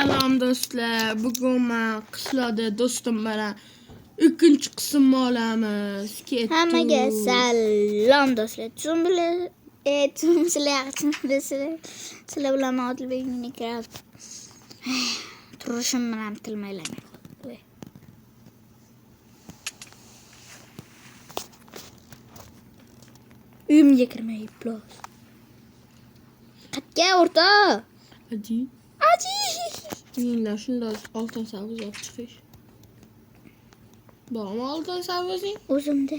Salom do'stlar. Bugun men qishloqda do'stim bilan ikkinchi qismni olamiz. Hammaga salom do'stlar. Sizlar bilan Odilbek Minecraft turishim bilan tilmaylaman. Uyimga kirmayib plos. Qatga o'rta. Aji. Menlar shunday oltin savuz olib chiqish. Bormi oltin savuzing? O'zimda.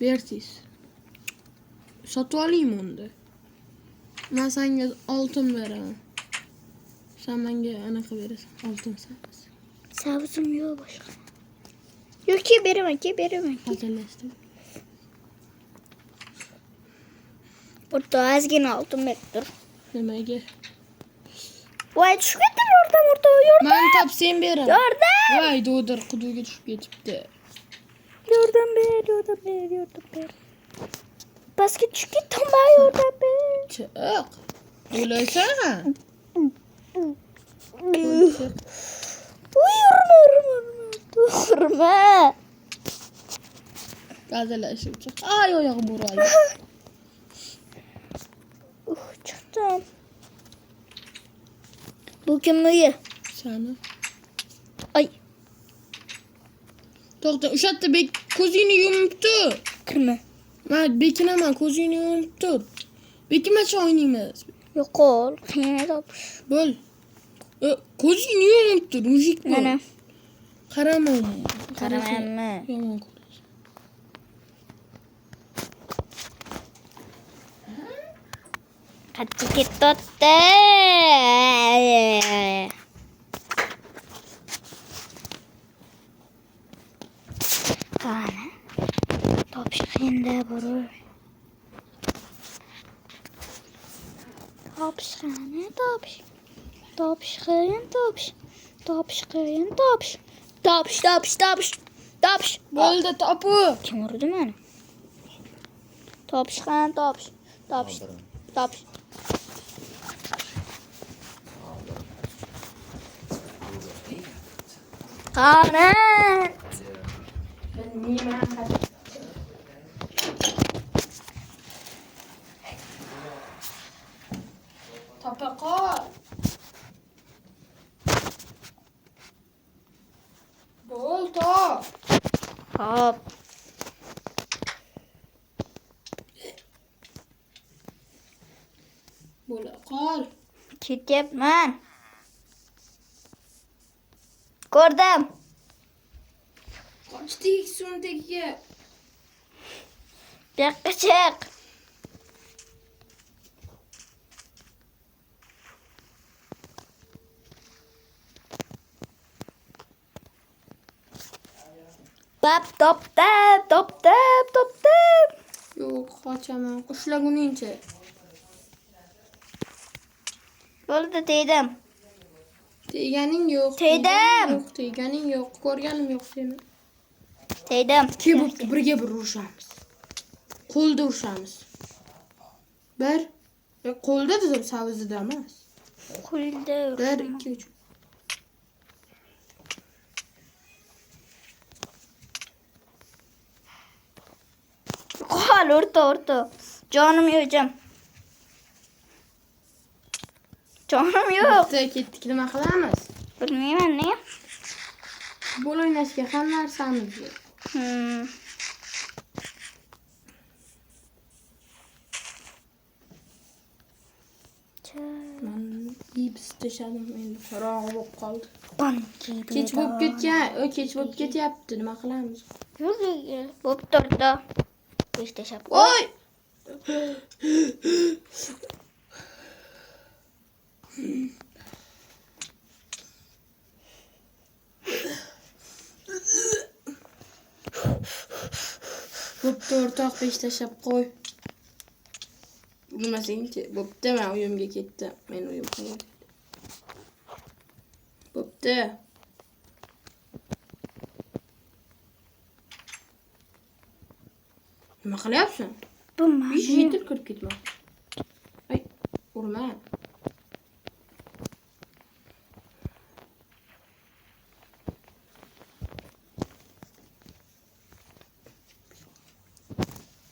Bersiz. Sotib olaymi unda? Men senga oltin beraman. Sen menga anaqa berasan, oltin savuz. Savuzim yo'q boshqa. Yo'q, ki beraman. Hazırlaştım. Burada ozgina oltin berib tur. Nimaga? Voy, tushib ketdim yordam. Men topsam beraman. Yordam. Voy, do'dir quduga tushib ketibdi. Yordam ber. Pastga tushib ketdim, yordam ber. Chiq. O'laysan. Urma. Gazalashib chiq. Ay, oyog'im uraydi. Chiqdim. Bu kimni uyi? Sani. Ay, To'xta, o'sha yerda ko'zingni yumibdi. kirma. Men bekinaman, ko'zingni yumibdi. Bekimacha o'ynaymiz. Yo'qol, qiyin topish. Bo'l. Ko'zingni yumibdi, mujik bu. Mana. Qaramayman. Qaramayapman. Yomon ko'rasan. Qattiq ketdi. Qani. Topish qiyinda bor. Topish qiyin. Bo'ldi, topu. Kim urdi meni? Topish. Qani. Topa qol. Bo'l, top. Hop. Bo'la qol. Ketyapman. Ko'rdim. Qochdik suvni tagiga. Bu yoqqa chiq. Toptab. Yo'q, qochaman. Qushlaguningcha. Bo'ldi, tegdim. Teganing yo'q. Tegdim. Teganing yo'q. Ko'rganim yo'q seni. Tegdim. Kebobni birga urishamiz. Qo'lda urishamiz. Bir. Qo'lda dedim, savuzida emas. Qo'lda. 1 2 3. Qol, o'rta. Jonim yo'q. Jonim yo'q. Bitta ketdik, nima qilamiz? Bilmayman, ne? Futbol o'ynashga ham narsamiz yo'q. Men ibs tashadim, endi qorong'i bo'lib qoldi. Kech bo'lib ketyapti, nima qilamiz? Yo'q, bo'pti o'rta. Tashlab. Voy! Bo'pti, o'rtoq, besh tashlab qo'y. Urmasangchi. Bo'pti, men uyimga ketdim. Bo'pti. Nima qilyapsan? Bilmayman. Ish yetil kirib ketma. Ay, urma.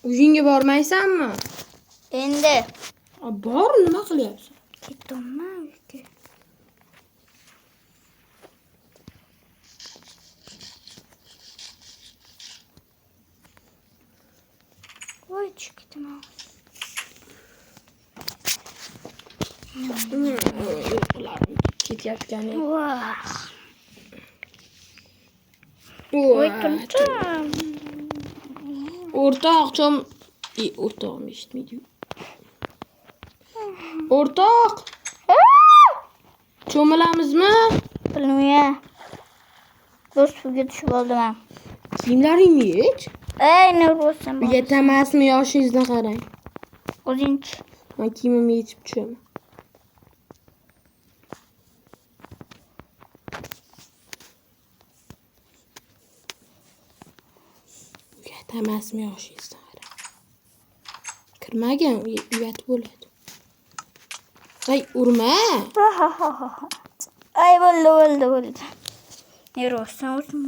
Uyingga bormaysanmi? Endi. Bor, nima qilyapsan? Ketdimmi uyga? Voy chiqdim. Uyqularim ketyapgan. Voy turdim. O'rtoq, o'rtog'im eshitmaydi. O'rtoq, cho'milamizmi? Bilmayman. Bir suvga tushib oldim. Kiyimlaringni yech. Ne bo'lsin? Yetamasmi, yoshingizni qarang. O'zingchi. Men kiyimimni yechib tushaman. Yetamasmi, yoshingizni qarang. Kirmagan, uyat bo'ladi. Ay, urma. Ay bo'ldi. Ne bo'lsin? O'zim.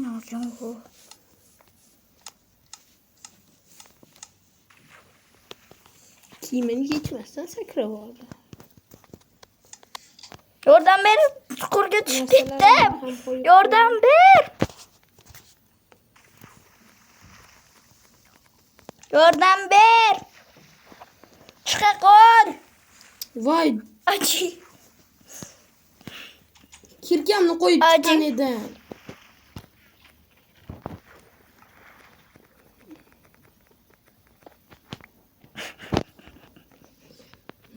Kiyimini yechmasdan sakrab oldi. Yordam ber. Chuqurga tushib ketdim. Yordam ber. Yordam ber. Chiqa qol. Voy, Achi. kirkamni qo'yib chiqqan edim.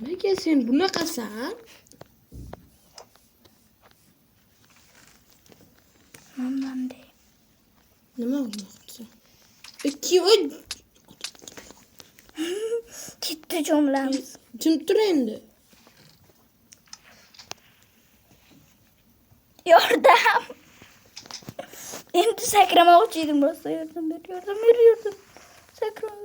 Nega sen bunaqasan? Mamamda. Nima bo'lmoqchi? Ketdi jumlamiz. Jim tur endi. Yordam. Endi sakramoqchi edim, rosa yordam ber. Sakram.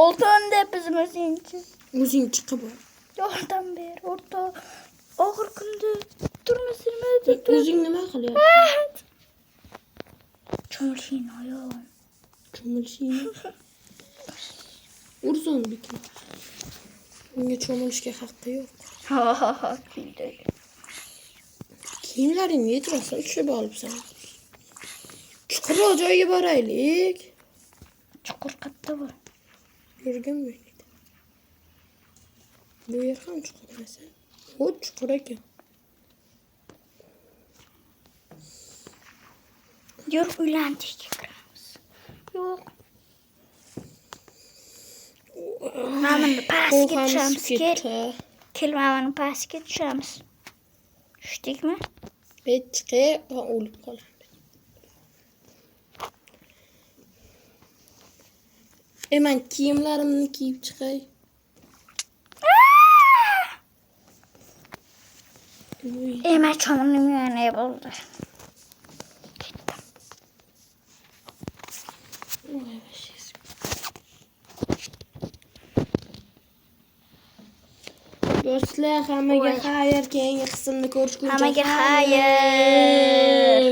Oltin deb bizimizingchi. O'zing chiqib ol. Yordam ber, o'rtoq. Og'ir kunda turmasini O'zing nima qilyapsan? Cho'milishing oyog'im. Cho'milishingni. Urson bikin. Unga cho'milishga haqqi yo'q. Kuydi. Kiyimlaringni yechmasa tushib olibsan. Chuqurroq joyga boraylik. Chuqur qayerda bor? Yurgan bo'ladi. Bu yer ham chuqur emas. O chuqur ekan. Yur uylantirishga kiramiz. Yo'q. Mamani pastga tushamiz. Kel mamani pastga tushamiz. Tushdikmi? Chiqib o'lib qolamiz. Men kiyimlarimni kiyib chiqay. Cho'milning yana bo'ldi. Do'stlar, hammaga xayr, keyingi qismni ko'rishguncha Hammaga xayr.